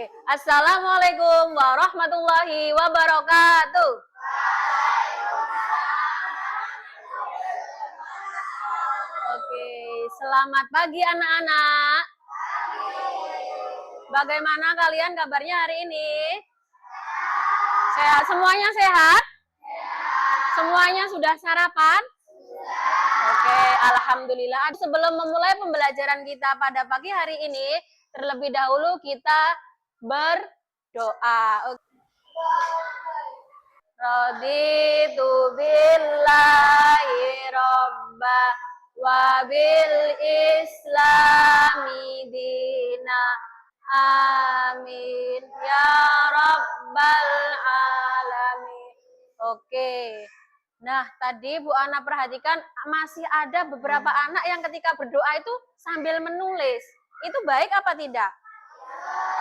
Oke, Assalamualaikum warahmatullahi wabarakatuh. Oke, selamat pagi anak-anak. Bagaimana kalian kabarnya hari ini? Sehat? Semuanya sehat? Semuanya sudah sarapan? Oke, alhamdulillah. Sebelum memulai pembelajaran kita pada pagi hari ini, terlebih dahulu kita berdoa. Raditu billahi robba wa bil islami dina. Amin ya rabbal alamin. Oke. Nah, tadi Bu Ana perhatikan masih ada beberapa anak yang ketika berdoa itu sambil menulis. Itu baik apa tidak?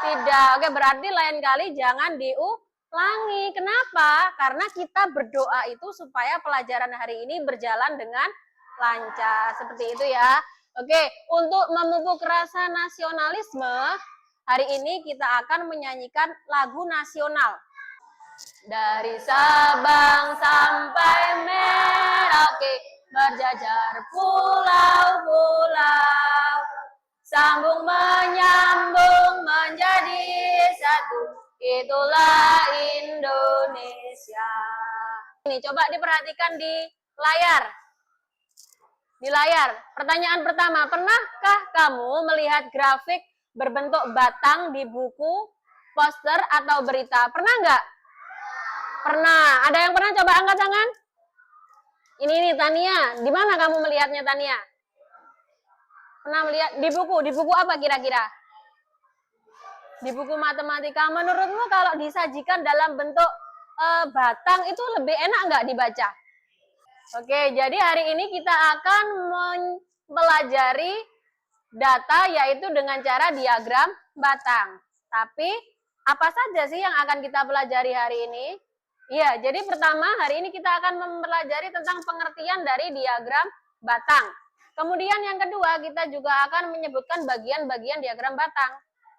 Tidak. Oke, berarti lain kali jangan diulangi. Kenapa? Karena kita berdoa itu supaya pelajaran hari ini berjalan dengan lancar. Seperti itu ya. Oke, untuk memupuk rasa nasionalisme, hari ini kita akan menyanyikan lagu nasional. Dari Sabang sampai Merauke, berjajar pulau-pulau, sambung menyambung menjadi satu, itulah Indonesia. Ini coba diperhatikan di layar. Di layar, pertanyaan pertama, pernahkah kamu melihat grafik berbentuk batang di buku, poster, atau berita? Pernah nggak? Pernah. Ada yang pernah? Coba angkat tangan. Ini nih Tania. Di mana kamu melihatnya Tania? Pernah melihat di buku? Di buku apa kira-kira? Di buku matematika. Menurutmu kalau disajikan dalam bentuk batang itu lebih enak nggak dibaca? Oke, jadi hari ini kita akan mempelajari data yaitu dengan cara diagram batang. Tapi apa saja sih yang akan kita pelajari hari ini? Iya, jadi pertama hari ini kita akan mempelajari tentang pengertian dari diagram batang. Kemudian yang kedua kita juga akan menyebutkan bagian-bagian diagram batang.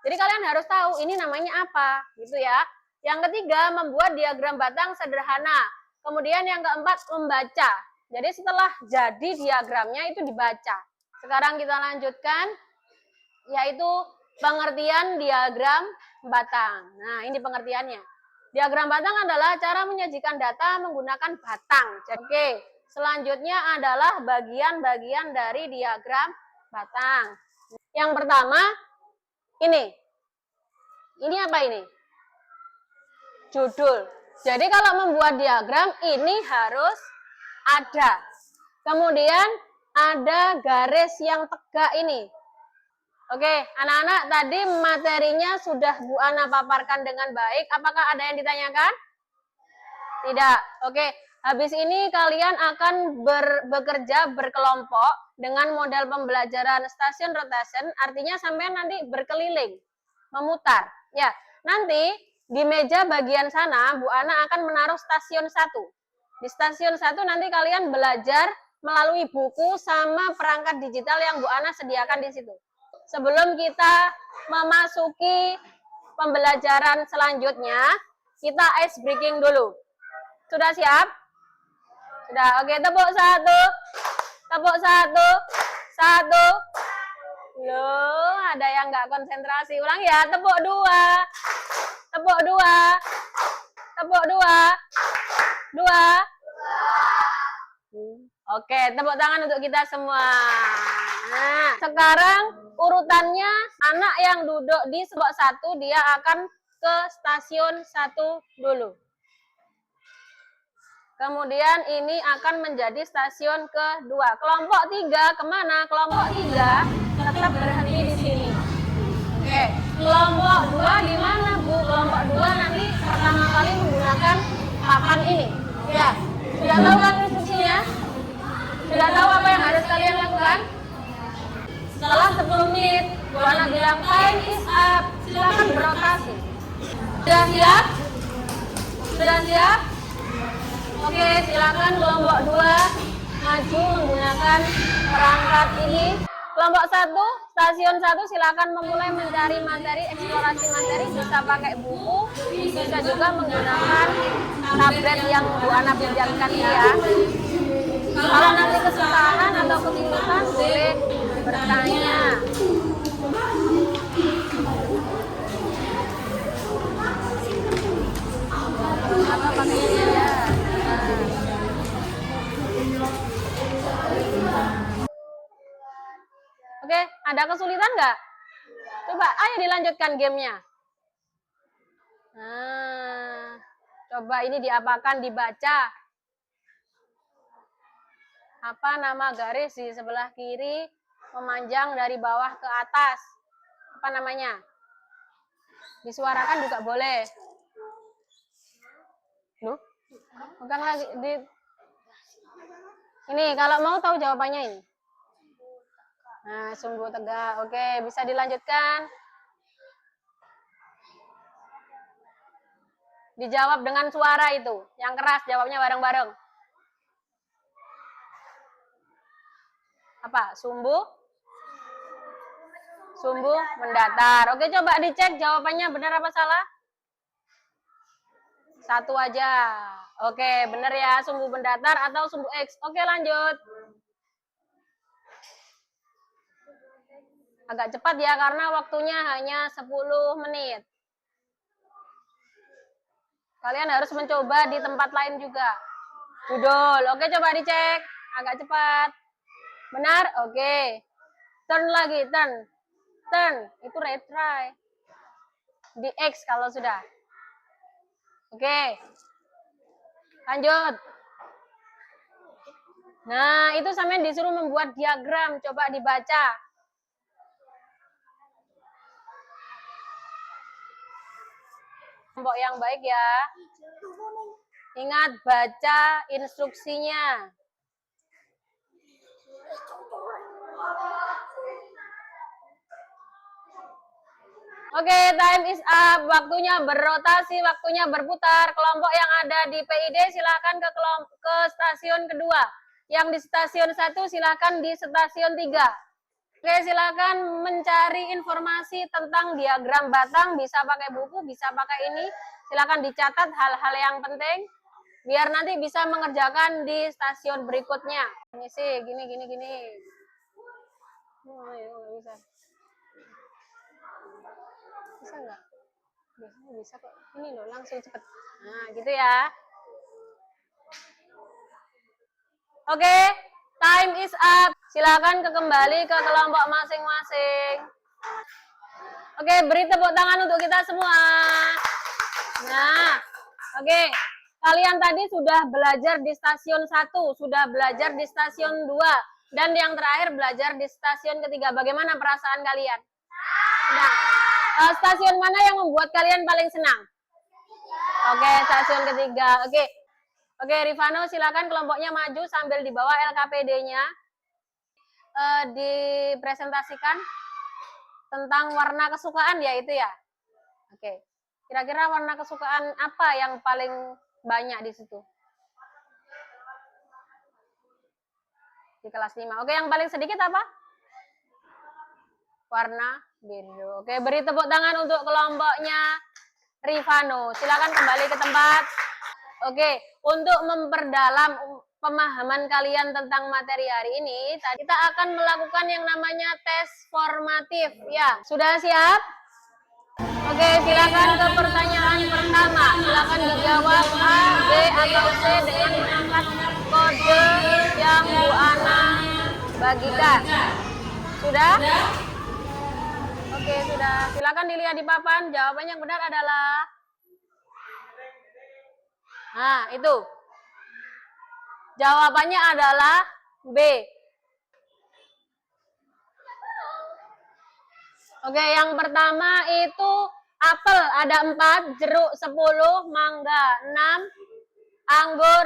Jadi kalian harus tahu ini namanya apa, gitu ya. Yang ketiga membuat diagram batang sederhana. Kemudian yang keempat membaca. Jadi setelah jadi diagramnya itu dibaca. Sekarang kita lanjutkan yaitu pengertian diagram batang. Nah, ini pengertiannya. Diagram batang adalah cara menyajikan data menggunakan batang. Oke, selanjutnya adalah bagian-bagian dari diagram batang. Yang pertama, ini. Ini apa ini? Judul. Jadi kalau membuat diagram ini harus ada. Kemudian ada garis yang tegak ini. Oke, anak-anak tadi materinya sudah Bu Ana paparkan dengan baik. Apakah ada yang ditanyakan? Tidak. Oke, habis ini kalian akan bekerja berkelompok dengan model pembelajaran station rotation. Artinya sampai nanti berkeliling, memutar. Ya, nanti di meja bagian sana Bu Ana akan menaruh stasiun 1. Di stasiun 1 nanti kalian belajar melalui buku sama perangkat digital yang Bu Ana sediakan di situ. Sebelum kita memasuki pembelajaran selanjutnya, kita ice breaking dulu. Sudah siap? Sudah. Oke, tepuk satu. Tepuk satu. Satu. Loh, ada yang nggak konsentrasi. Ulang ya. Tepuk dua. Tepuk dua. Tepuk dua. Dua. Oke, tepuk tangan untuk kita semua. Nah, sekarang urutannya anak yang duduk di kelompok 1 dia akan ke stasiun 1 dulu. Kemudian ini akan menjadi stasiun kedua. Kelompok 3 kemana? Kelompok 3 tetap berhenti di sini. Oke, kelompok 2 di mana Bu? Kelompok 2 nanti pertama kali menggunakan papan ini. Ya, sudah tahu kan instruksinya? Sudah tahu apa yang harus kalian lakukan? Setelah 10 menit, Bu Ana bilang time is up. Silakan berotasi. Sudah siap? Sudah siap? Oke, silakan kelompok 2 maju menggunakan perangkat ini. Kelompok 1 stasiun 1 silakan memulai mencari materi, eksplorasi materi, bisa pakai buku, bisa juga menggunakan tablet yang Bu Ana pinjamkan ini ya. Kalau nanti kesusahan atau kebingungan boleh bertanya. Apa pakai ini aja. Oke, ada kesulitan nggak? Coba, ayo dilanjutkan gamenya. Nah, coba ini diapakan, dibaca. Apa nama garis di sebelah kiri memanjang dari bawah ke atas? Apa namanya? Disuarakan juga boleh. Loh? Bukan lagi di ini, kalau mau tahu jawabannya ini. Nah, sumbu tegak. Oke, bisa dilanjutkan. Dijawab dengan suara itu. Yang keras, jawabnya bareng-bareng. Apa? Sumbu? Sumbu mendatar. Oke, coba dicek jawabannya benar apa salah? Satu aja. Oke, benar ya. Sumbu mendatar atau sumbu X. Oke, lanjut. Agak cepat ya, karena waktunya hanya 10 menit. Kalian harus mencoba di tempat lain juga. Judul. Oke, coba dicek. Agak cepat. Benar? Oke. Turn lagi, turn. Turn. Itu retry. Di X kalau sudah. Oke. Lanjut. Nah, itu sampai disuruh membuat diagram. Coba dibaca. Kelompok yang baik ya. Ingat baca instruksinya. Oke, time is up. Waktunya berrotasi, waktunya berputar. Kelompok yang ada di PID silakan ke stasiun kedua. Yang di stasiun 1 silakan di stasiun 3. Oke, silakan mencari informasi tentang diagram batang, bisa pakai buku, bisa pakai ini. Silakan dicatat hal-hal yang penting biar nanti bisa mengerjakan di stasiun berikutnya. Ini sih gini. Oh, ya, nggak bisa. Bisa nggak? Biasanya bisa kok. Ini loh, langsung cepet. Nah, gitu ya. Oke, time is up. Silakan kembali ke kelompok masing-masing. Oke, beri tepuk tangan untuk kita semua. Nah, oke. Kalian tadi sudah belajar di stasiun 1, sudah belajar di stasiun 2, dan yang terakhir belajar di stasiun ketiga. Bagaimana perasaan kalian? Nah, stasiun mana yang membuat kalian paling senang? Oke, stasiun ketiga. Oke, Rifano silakan kelompoknya maju sambil dibawa LKPD-nya. Dipresentasikan tentang warna kesukaan ya itu ya. Oke. Kira-kira warna kesukaan apa yang paling banyak di situ? Di kelas 5. Oke, yang paling sedikit apa? Warna biru. Oke, beri tepuk tangan untuk kelompoknya Rifano. Silakan kembali ke tempat. Oke, untuk memperdalam pemahaman kalian tentang materi hari ini, kita akan melakukan yang namanya tes formatif. Ya, sudah siap? Oke, silakan ke pertanyaan pertama. Silakan dijawab A, B, atau C dengan mengangkat kode yang Bu Ana bagikan. Sudah? Oke, sudah. Silakan dilihat di papan. Jawaban yang benar adalah nah, itu. Jawabannya adalah B. Oke, yang pertama itu apel ada 4, jeruk 10, mangga 6, anggur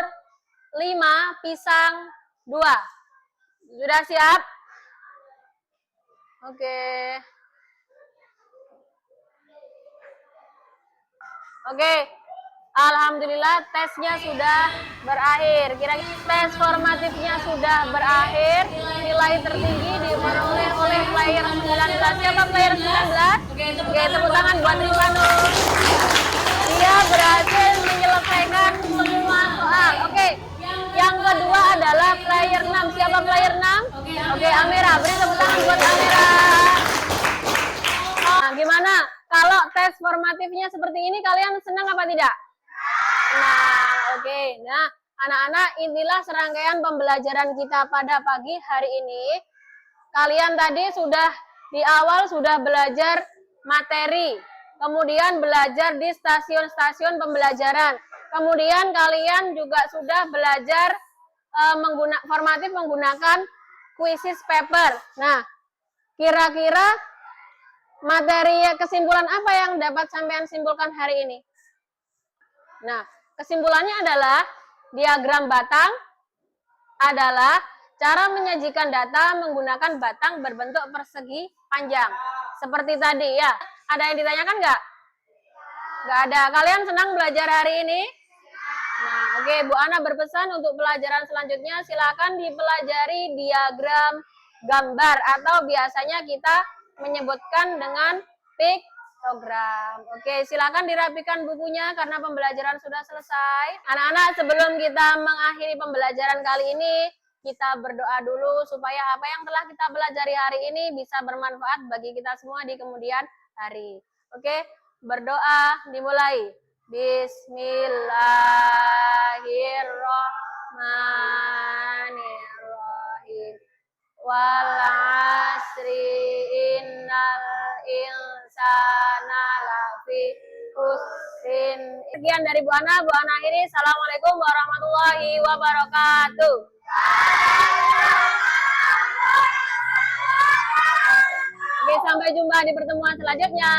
5, pisang 2. Sudah siap? Oke. Oke. Alhamdulillah tesnya sudah berakhir. Kira-kira tes formatifnya sudah berakhir. Nilai tertinggi diperoleh oleh player 19. Siapa player 19? Oke, tepuk tangan buat Rifano. Dia berhasil menyelesaikan semua soal. Oke, yang kedua adalah player 6. Siapa player 6? Oke, Amira. Beri tepuk tangan buat Amira. Nah, gimana? Kalau tes formatifnya seperti ini, kalian senang apa tidak? Nah, oke. Nah, anak-anak, inilah serangkaian pembelajaran kita pada pagi hari ini. Kalian tadi sudah di awal sudah belajar materi, kemudian belajar di stasiun-stasiun pembelajaran. Kemudian kalian juga sudah belajar formatif menggunakan quizzes paper. Nah, kira-kira materi kesimpulan apa yang dapat sampean simpulkan hari ini? Nah, kesimpulannya adalah diagram batang adalah cara menyajikan data menggunakan batang berbentuk persegi panjang. Seperti tadi ya. Ada yang ditanyakan nggak? Nggak ada. Kalian senang belajar hari ini? Nah, oke. Bu Ana berpesan untuk pelajaran selanjutnya silakan dipelajari diagram gambar atau biasanya kita menyebutkan dengan piktogram. Oke, silakan dirapikan bukunya karena pembelajaran sudah selesai. Anak-anak, sebelum kita mengakhiri pembelajaran kali ini, kita berdoa dulu supaya apa yang telah kita pelajari hari ini bisa bermanfaat bagi kita semua di kemudian hari. Oke, berdoa dimulai. Bismillahirrahmanirrahim. Wal asri innal insana lafi khusrin. Sekian dari Bu Ana. Bu Ana akhiri. Assalamualaikum warahmatullahi wabarakatuh. Oke, sampai jumpa di pertemuan selanjutnya.